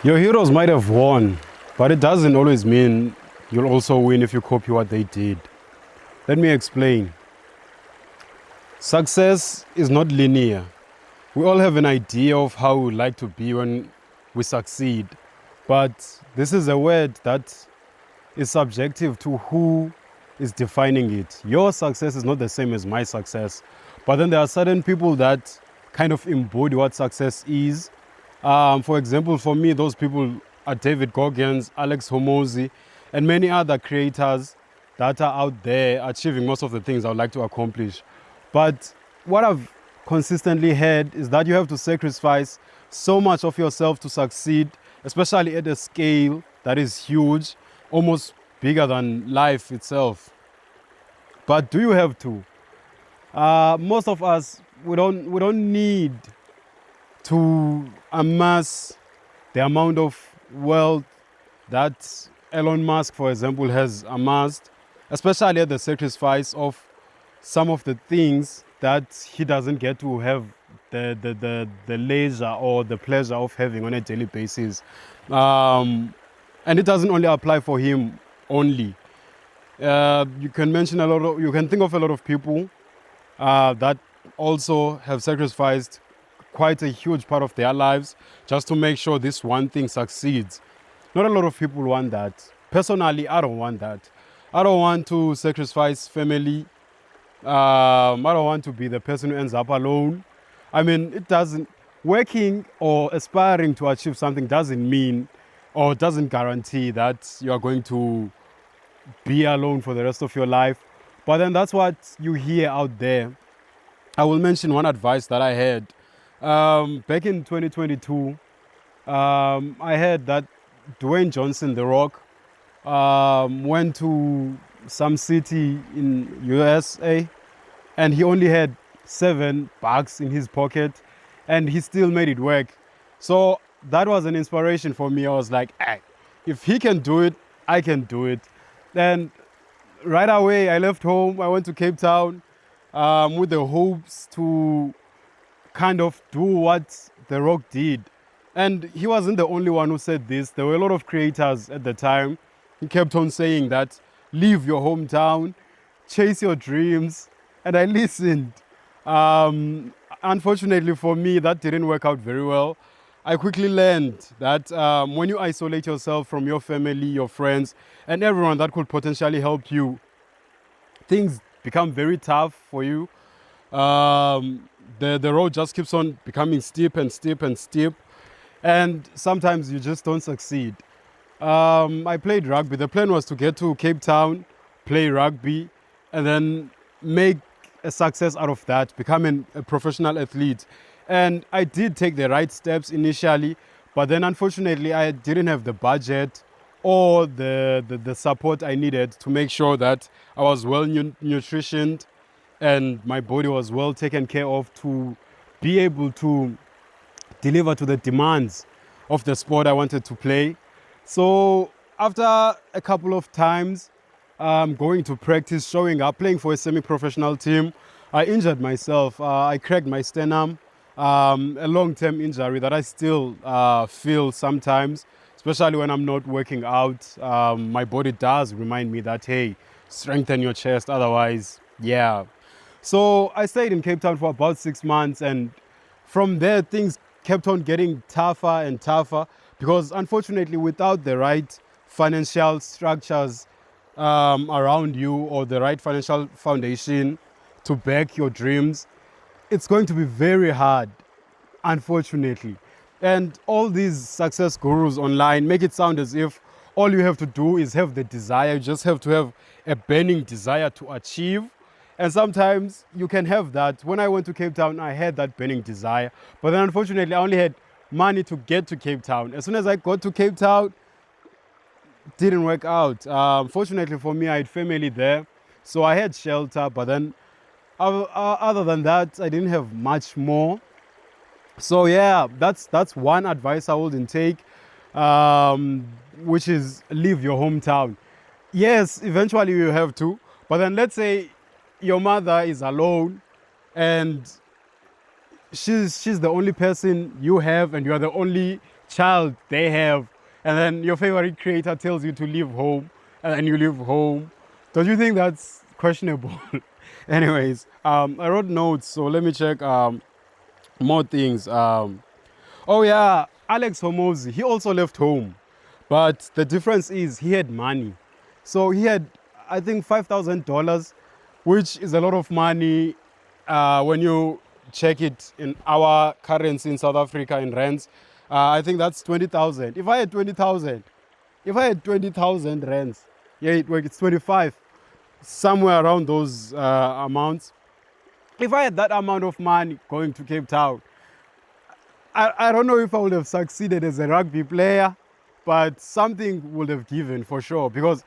Your heroes might have won, but it doesn't always mean you'll also win if you copy what they did. Let me explain. Success is not linear. We all have an idea of how we like to be when we succeed, but this is a word that is subjective to who is defining it. Your success is not the same as my success, but then there are certain people that kind of embody what success is. For example, for me, those people are David Goggins, Alex Hormozi, and many other creators that are out there achieving most of the things I would like to accomplish. But what I've consistently heard is that you have to sacrifice so much of yourself to succeed, especially at a scale that is huge, almost bigger than life itself. But do you have to? Most of us, we don't need to amass the amount of wealth that Elon Musk, for example, has amassed, especially at the sacrifice of some of the things that he doesn't get to have the leisure or the pleasure of having on a daily basis. And it doesn't only apply for him only. You can think of a lot of people that also have sacrificed quite a huge part of their lives just to make sure this one thing succeeds. Not a lot of people want that. Personally, I don't want that. I don't want to sacrifice family. I don't want to be the person who ends up alone. I mean, it doesn't, working or aspiring to achieve something doesn't mean or doesn't guarantee that you are going to be alone for the rest of your life. But then that's what you hear out there. I will mention one advice that I had. Back in 2022, I heard that Dwayne Johnson, The Rock, went to some city in USA and he only had $7 in his pocket and he still made it work. So that was an inspiration for me. I was like, hey, if he can do it, I can do it. And right away, I left home. I went to Cape Town with the hopes to kind of do what The Rock did. And he wasn't the only one who said this. There were a lot of creators at the time who kept on saying that, leave your hometown, chase your dreams. And I listened. Unfortunately for me, that didn't work out very well. I quickly learned that when you isolate yourself from your family, your friends, and everyone that could potentially help you, things become very tough for you. The road just keeps on becoming steep and steep and steep, and sometimes you just don't succeed. I played rugby. The plan was to get to Cape Town, play rugby, and then make a success out of that, becoming a professional athlete. And I did take the right steps initially, but then unfortunately I didn't have the budget or the support I needed to make sure that I was well nutritioned and my body was well taken care of to be able to deliver to the demands of the sport I wanted to play. So after a couple of times going to practice, showing up, playing for a semi-professional team, I injured myself. I cracked my sternum, a long-term injury that I still feel sometimes, especially when I'm not working out. My body does remind me that, hey, strengthen your chest, otherwise, yeah. So I stayed in Cape Town for about 6 months, and from there things kept on getting tougher and tougher because unfortunately without the right financial structures around you or the right financial foundation to back your dreams, it's going to be very hard, unfortunately. And all these success gurus online make it sound as if all you have to do is have the desire. You just have to have a burning desire to achieve. And sometimes you can have that. When I went to Cape Town, I had that burning desire. But then unfortunately, I only had money to get to Cape Town. As soon as I got to Cape Town, it didn't work out. Fortunately for me, I had family there. So I had shelter. But then other than that, I didn't have much more. So yeah, that's one advice I wouldn't take, which is leave your hometown. Yes, eventually you have to, but then let's say your mother is alone and she's the only person you have and you are the only child they have, and then your favorite creator tells you to leave home, and then you leave home. Don't you think that's questionable? Anyways, I wrote notes, so let me check more things. Oh yeah, Alex Homozi, he also left home, but the difference is he had money. So he had, I think, $5,000, which is a lot of money when you check it in our currency in South Africa in rands. I think that's 20,000. If I had 20,000, rands, yeah, it's 25, somewhere around those amounts. If I had that amount of money going to Cape Town, I don't know if I would have succeeded as a rugby player, but something would have given for sure, because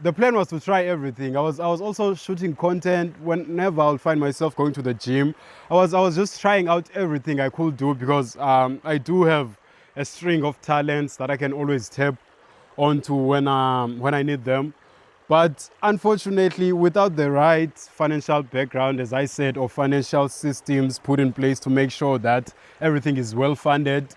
the plan was to try everything. I was also shooting content whenever I'll find myself going to the gym. I was just trying out everything I could do, because I do have a string of talents that I can always tap onto when I need them. But unfortunately, without the right financial background, as I said, or financial systems put in place to make sure that everything is well funded,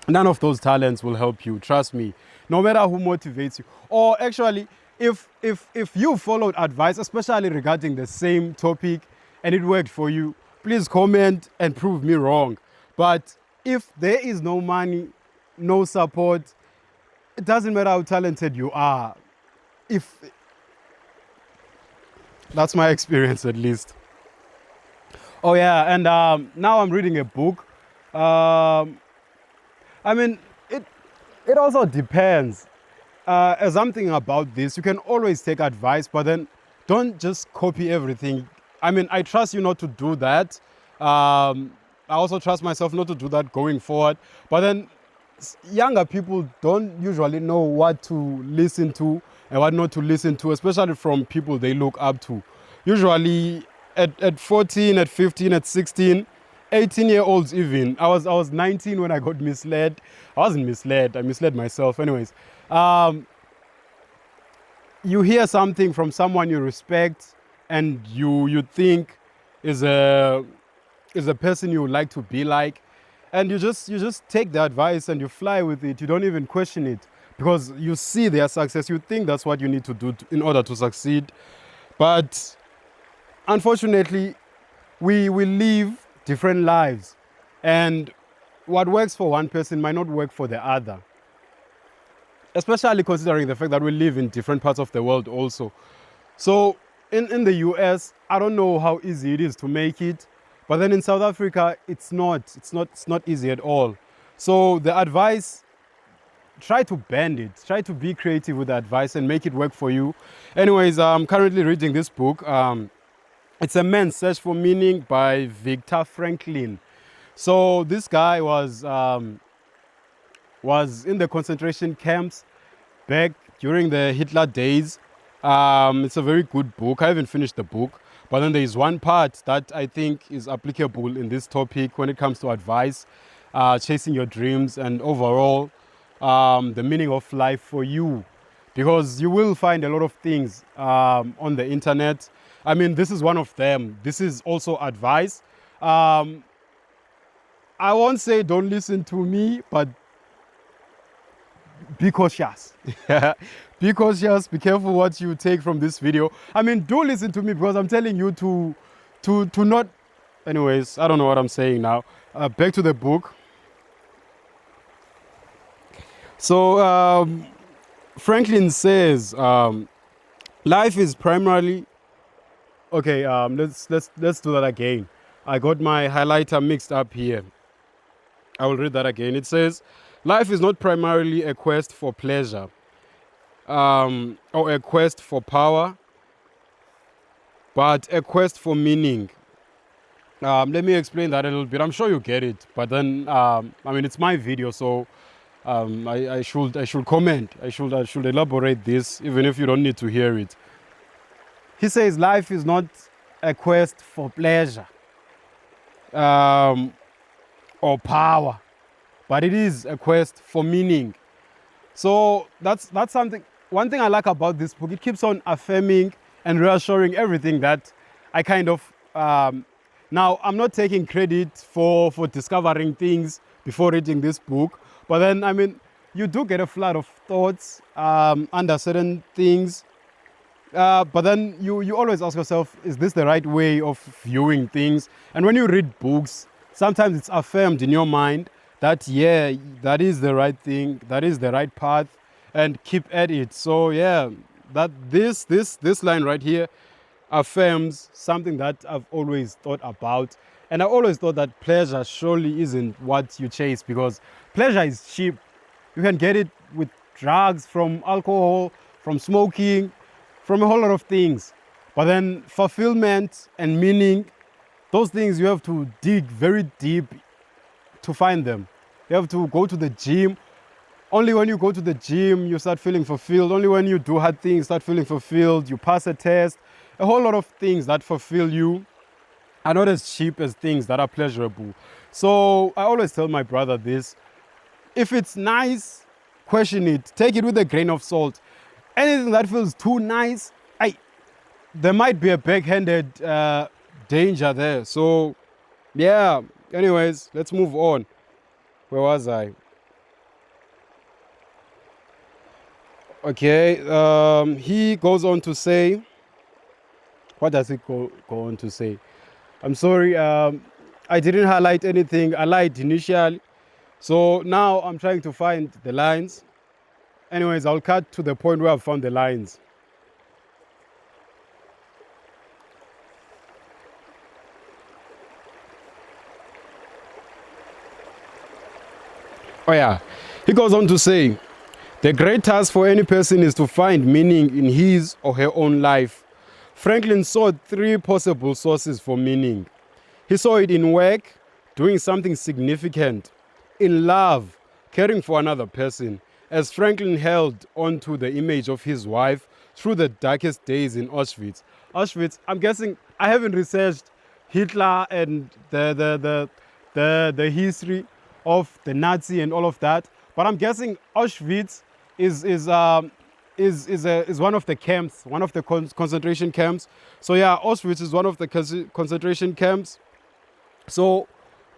none of those talents will help you. Trust me. No matter who motivates you. Or actually, if you followed advice, especially regarding the same topic, and it worked for you, please comment and prove me wrong. But if there is no money, no support, it doesn't matter how talented you are. If that's my experience, at least. Oh yeah, and now I'm reading a book. I mean, it also depends. As I'm thinking about this, you can always take advice, but then don't just copy everything. I mean, I trust you not to do that. I also trust myself not to do that going forward. But then younger people don't usually know what to listen to and what not to listen to, especially from people they look up to. Usually at 14, at 15, at 16, 18-year-olds even. I was 19 when I got misled. I wasn't misled. I misled myself. Anyways, you hear something from someone you respect and you think is a person you would like to be like, and you just take the advice and you fly with it. You don't even question it, because you see their success. You think that's what you need to do in order to succeed. But unfortunately, we live different lives, and what works for one person might not work for the other, especially considering the fact that we live in different parts of the world also. So in the US, I don't know how easy it is to make it, but then in South Africa, it's not easy at all. So the advice, try to bend it, try to be creative with the advice and make it work for you. Anyways, I'm currently reading this book. It's A Man's Search for Meaning by Viktor Franklin. So this guy was in the concentration camps back during the Hitler days. It's a very good book. I haven't finished the book, but then there is one part that I think is applicable in this topic when it comes to advice, chasing your dreams, and overall the meaning of life for you. Because you will find a lot of things on the internet. I mean, this is one of them. This is also advice. I won't say don't listen to me, but be cautious. Be cautious, be careful what you take from this video. I mean, do listen to me, because I'm telling you to not... Anyways, I don't know what I'm saying now. Back to the book. So Franklin says life is primarily... Okay, let's do that again. I got my highlighter mixed up here. I will read that again. It says, life is not primarily a quest for pleasure or a quest for power, but a quest for meaning. Let me explain that a little bit. I'm sure you get it, but then I mean, it's my video, so I should comment. I should elaborate this, even if you don't need to hear it. He says life is not a quest for pleasure or power, but it is a quest for meaning. So that's something. One thing I like about this book, it keeps on affirming and reassuring everything that I kind of... now, I'm not taking credit for discovering things before reading this book. But then, I mean, you do get a flood of thoughts under certain things. But then you always ask yourself, is this the right way of viewing things? And when you read books, sometimes it's affirmed in your mind that, yeah, that is the right thing, that is the right path, and keep at it. So yeah, that this line right here affirms something that I've always thought about. And I always thought that pleasure surely isn't what you chase, because pleasure is cheap. You can get it with drugs, from alcohol, from smoking, from a whole lot of things. But then fulfillment and meaning, those things you have to dig very deep to find them. You have to go to the gym. Only when you go to the gym, you start feeling fulfilled. Only when you do hard things, start feeling fulfilled. You pass a test. A whole lot of things that fulfill you are not as cheap as things that are pleasurable. So I always tell my brother this: if it's nice, question it. Take it with a grain of salt. Anything that feels too nice, there might be a backhanded danger there. So yeah, anyways, let's move on. Where was I? Okay, he goes on to say, what does he go on to say? I'm sorry, I didn't highlight anything. I lied initially. So now I'm trying to find the lines. Anyways, I'll cut to the point where I've found the lines. Oh yeah, he goes on to say, the great task for any person is to find meaning in his or her own life. Franklin saw three possible sources for meaning. He saw it in work, doing something significant; in love, caring for another person, as Franklin held on to the image of his wife through the darkest days in Auschwitz. Auschwitz, I'm guessing, I haven't researched Hitler and the history of the Nazi and all of that, but I'm guessing Auschwitz is one of the camps, one of the concentration camps. So yeah, Auschwitz is one of the concentration camps. So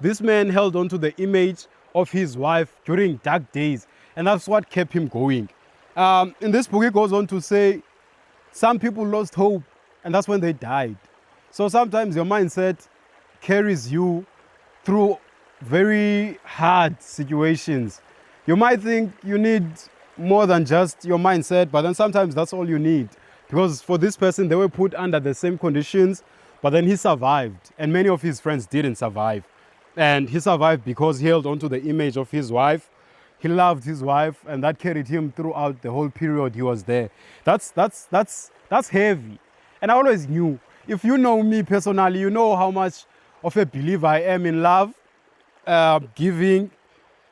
this man held on to the image of his wife during dark days, and that's what kept him going. In this book, he goes on to say, some people lost hope, and that's when they died. So sometimes your mindset carries you through very hard situations. You might think you need more than just your mindset, but then sometimes that's all you need. Because for this person, they were put under the same conditions, but then he survived, and many of his friends didn't survive. And he survived because he held on to the image of his wife. He loved his wife, and that carried him throughout the whole period he was there. That's heavy. And I always knew, if you know me personally, you know how much of a believer I am in love, giving,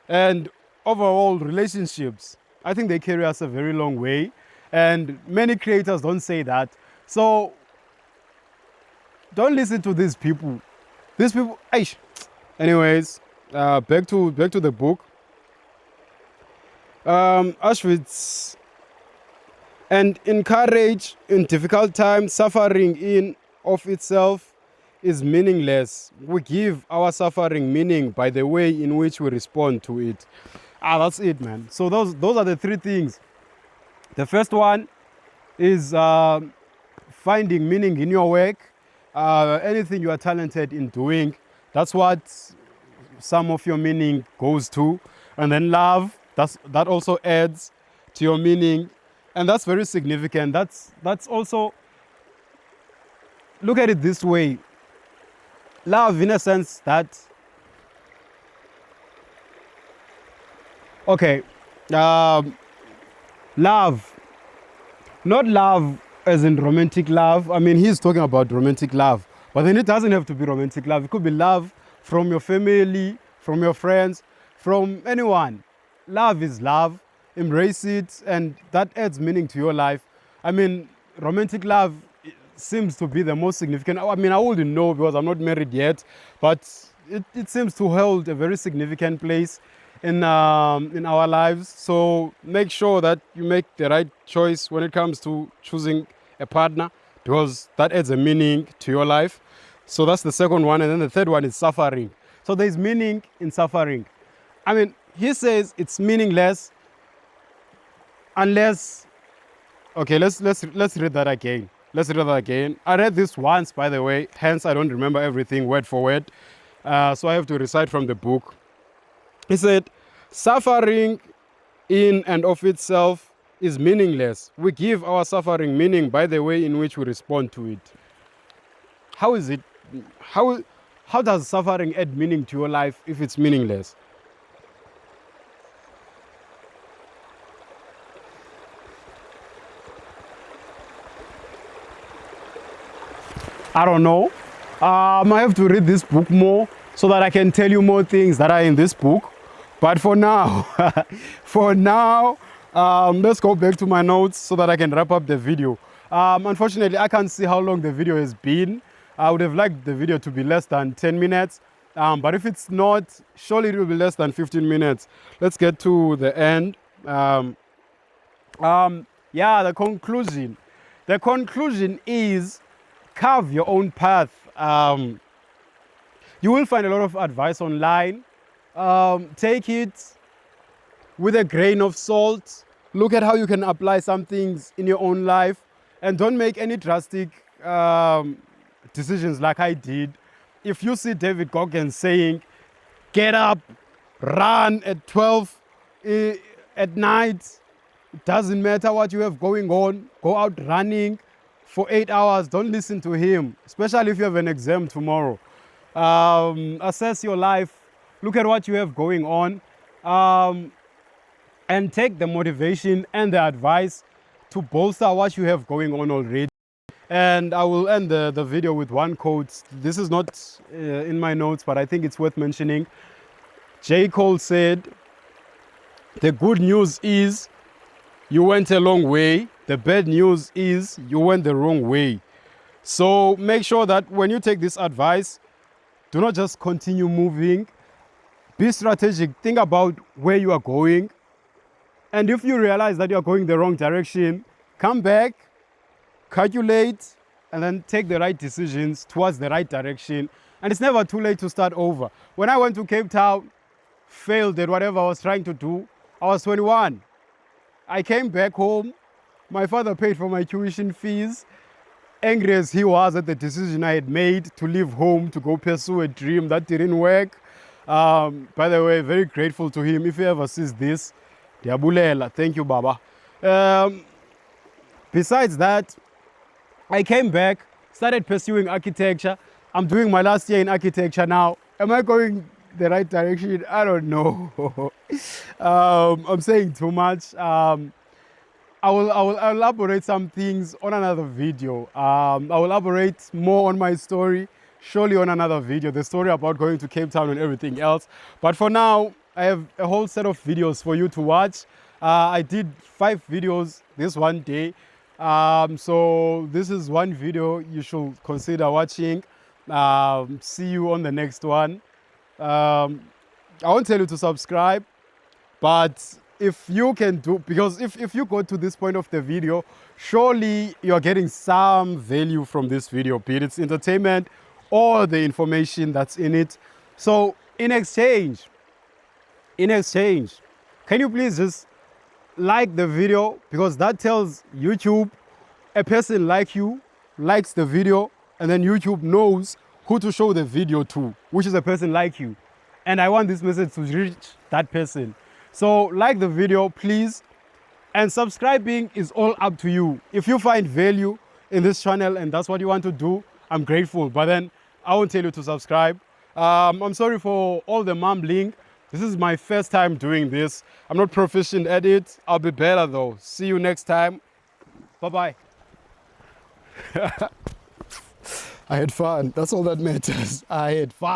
and overall relationships. I think they carry us a very long way, and many creators don't say that. So don't listen to these people. These people, aish. Anyways, back to the book. Auschwitz, and in courage, in difficult times, suffering in of itself is meaningless. We give our suffering meaning by the way in which we respond to it. That's it, man. So those are the three things. The first one is finding meaning in your work. Anything you are talented in doing, that's what some of your meaning goes to. And then love, that also adds to your meaning, and that's very significant. That's also, look at it this way. Love, in a sense, that, okay, love, not love as in romantic love. I mean, he's talking about romantic love, but then it doesn't have to be romantic love. It could be love from your family, from your friends, from anyone. Love is love. Embrace it, and that adds meaning to your life. I mean, romantic love seems to be the most significant. I mean, I wouldn't know because I'm not married yet, but it seems to hold a very significant place in our lives. So make sure that you make the right choice when it comes to choosing a partner, because that adds a meaning to your life. So that's the second one. And then the third one is suffering. So there's meaning in suffering. I mean, he says it's meaningless unless. Okay, let's read that again. Let's read that again. I read this once, by the way, hence I don't remember everything word for word. So I have to recite from the book. He said, suffering in and of itself is meaningless. We give our suffering meaning by the way in which we respond to it. How is it? How does suffering add meaning to your life if it's meaningless? I don't know. I have to read this book more so that I can tell you more things that are in this book. But for now, let's go back to my notes so that I can wrap up the video. Unfortunately, I can't see how long the video has been. I would have liked the video to be less than 10 minutes. But if it's not, surely it will be less than 15 minutes. Let's get to the end. Yeah, the conclusion. The conclusion is carve your own path. You will find a lot of advice online. Take it with a grain of salt. Look at how you can apply some things in your own life, and don't make any drastic decisions like I did. If you see David Goggins saying, get up, run at 12 at night, it doesn't matter what you have going on, go out running for 8 hours, don't listen to him, especially if you have an exam tomorrow. Assess your life, look at what you have going on, and take the motivation and the advice to bolster what you have going on already. And I will end the video with one quote. This is not in my notes, but I think it's worth mentioning. J. Cole said, the good news is you went a long way. The bad news is you went the wrong way. So make sure that when you take this advice, do not just continue moving. Be strategic. Think about where you are going. And if you realize that you are going the wrong direction, come back, calculate, and then take the right decisions towards the right direction. And it's never too late to start over. When I went to Cape Town, failed at whatever I was trying to do, I was 21. I came back home. My father paid for my tuition fees. Angry as he was at the decision I had made to leave home to go pursue a dream that didn't work. By the way, very grateful to him. If he ever sees this, Diabulela, thank you, Baba. Besides that, I came back, started pursuing architecture. I'm doing my last year in architecture now. Am I going the right direction? I don't know. I'm saying too much. I will elaborate some things on another video. I will elaborate more on my story, surely on another video, the story about going to Cape Town and everything else. But for now, I have a whole set of videos for you to watch. I did 5 videos this one day. So this is one video you should consider watching. See you on the next one. I won't tell you to subscribe, but if you can do, because if you go to this point of the video, surely you're getting some value from this video, be it it's entertainment or the information that's in it. So in exchange, can you please just like the video, because that tells YouTube a person like you likes the video, and then YouTube knows who to show the video to, which is a person like you. And I want this message to reach that person. So like the video, please. And subscribing is all up to you. If you find value in this channel and that's what you want to do, I'm grateful. But then I won't tell you to subscribe. I'm sorry for all the mumbling. This is my first time doing this. I'm not proficient at it. I'll be better though. See you next time. Bye-bye. I had fun. That's all that matters. I had fun.